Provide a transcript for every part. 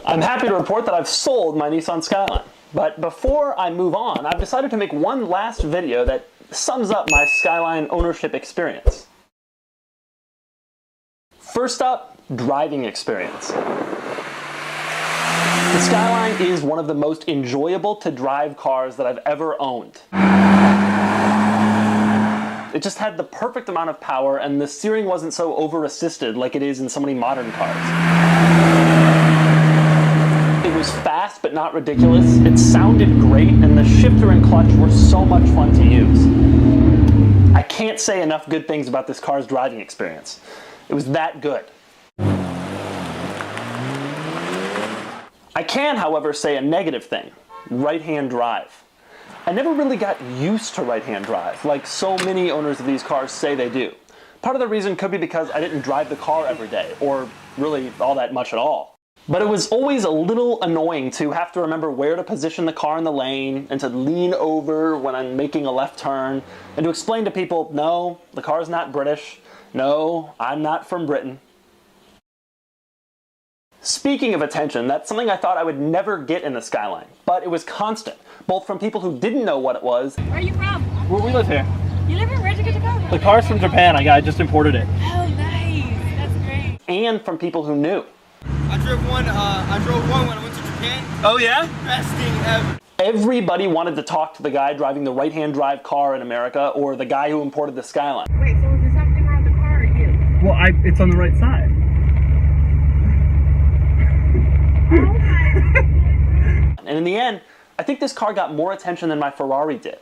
I'm happy to report that I've sold my Nissan Skyline. But before I move on, I've decided to make one last video that sums up my Skyline ownership experience. First up, driving experience. The Skyline is one of the most enjoyable to drive cars that I've ever owned. It just had the perfect amount of power, and the steering wasn't so over-assisted like it is in so many modern cars. It was fast but not ridiculous, it sounded great, and the shifter and clutch were so much fun to use. I can't say enough good things about this car's driving experience. It was that good. I can, however, say a negative thing: right-hand drive. I never really got used to right-hand drive, like so many owners of these cars say they do. Part of the reason could be because I didn't drive the car every day, or really all that much at all. But it was always a little annoying to have to remember where to position the car in the lane, and to lean over when I'm making a left turn, and to explain to people, no, the car's not British, no, I'm not from Britain. Speaking of attention, that's something I thought I would never get in the Skyline, but it was constant, both from people who didn't know what it was. Where are you from? Where we live here. You live here? Where'd you get your car from? The car's from Japan. I just imported it. Oh, nice. That's great. And from people who knew. I drove one when I went to Japan. Oh yeah? Best thing ever. Everybody wanted to talk to the guy driving the right-hand drive car in America, or the guy who imported the Skyline. Wait, so is there something wrong with the car or you? Well, it's on the right side. And in the end, I think this car got more attention than my Ferrari did.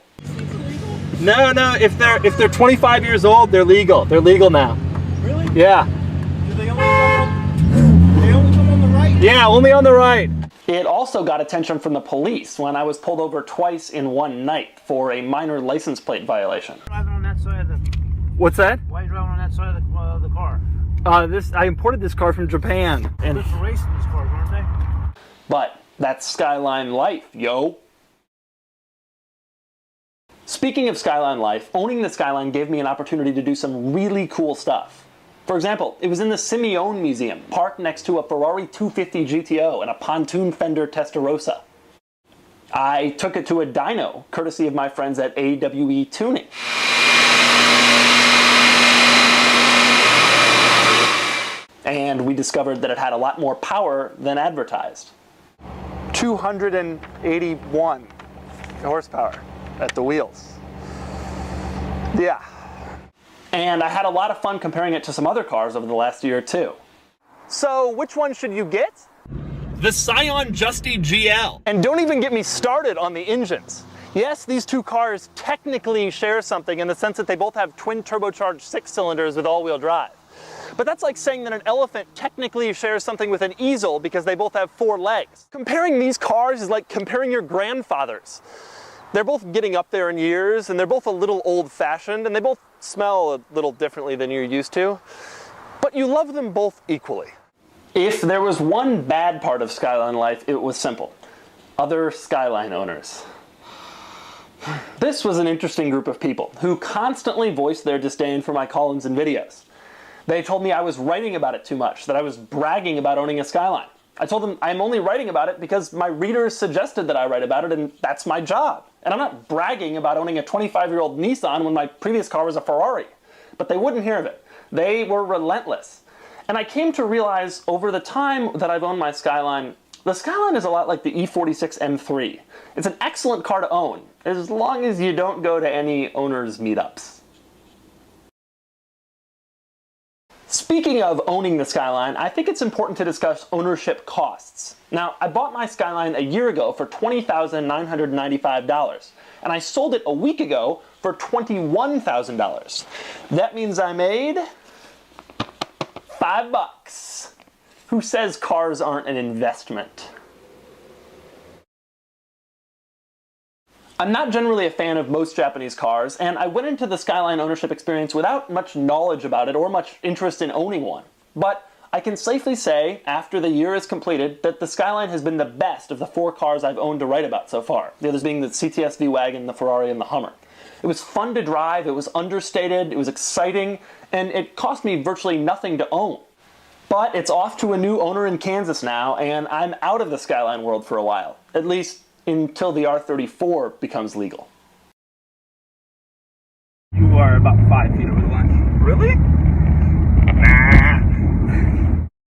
No, if they're 25 years old, they're legal. They're legal now. Really? Yeah. Do they only come on the right? Yeah, only on the right. It also got attention from the police when I was pulled over twice in one night for a minor license plate violation. Driving on that side of the. What's that? Why are you driving on that side of the car? I imported this car from Japan. And Good for racing these cars, aren't they? But that's Skyline life, yo. Speaking of Skyline life, owning the Skyline gave me an opportunity to do some really cool stuff. For example, it was in the Simeone Museum, parked next to a Ferrari 250 GTO and a pontoon fender Testarossa. I took it to a dyno, courtesy of my friends at ADEUS Tuning. And we discovered that it had a lot more power than advertised. 281 horsepower at the wheels. Yeah. And I had a lot of fun comparing it to some other cars over the last year too. So which one should you get? the Scion Justy GL. And don't even get me started on the engines. Yes, these two cars technically share something in the sense that they both have twin turbocharged 6 cylinders with all-wheel drive. But that's like saying that an elephant technically shares something with an easel because they both have 4 legs. Comparing these cars is like comparing your grandfathers. They're both getting up there in years, and they're both a little old-fashioned, and they both smell a little differently than you're used to. But you love them both equally. If there was one bad part of Skyline life, it was simple. Other Skyline owners. This was an interesting group of people who constantly voiced their disdain for my call-ins and videos. They told me I was writing about it too much, that I was bragging about owning a Skyline. I told them I'm only writing about it because my readers suggested that I write about it, and that's my job. And I'm not bragging about owning a 25-year-old Nissan when my previous car was a Ferrari. But they wouldn't hear of it. They were relentless. And I came to realize over the time that I've owned my Skyline, the Skyline is a lot like the E46 M3. It's an excellent car to own, as long as you don't go to any owners' meetups. Speaking of owning the Skyline, I think it's important to discuss ownership costs. Now, I bought my Skyline a year ago for $20,995, and I sold it a week ago for $21,000. That means I made $5. Who says cars aren't an investment? I'm not generally a fan of most Japanese cars, and I went into the Skyline ownership experience without much knowledge about it or much interest in owning one. But I can safely say, after the year is completed, that the Skyline has been the best of the 4 cars I've owned to write about so far, the others being the CTS V-Wagon, the Ferrari, and the Hummer. It was fun to drive, it was understated, it was exciting, and it cost me virtually nothing to own. But it's off to a new owner in Kansas now, and I'm out of the Skyline world for a while. At least until the R34 becomes legal. You are about 5 feet over the line. Really?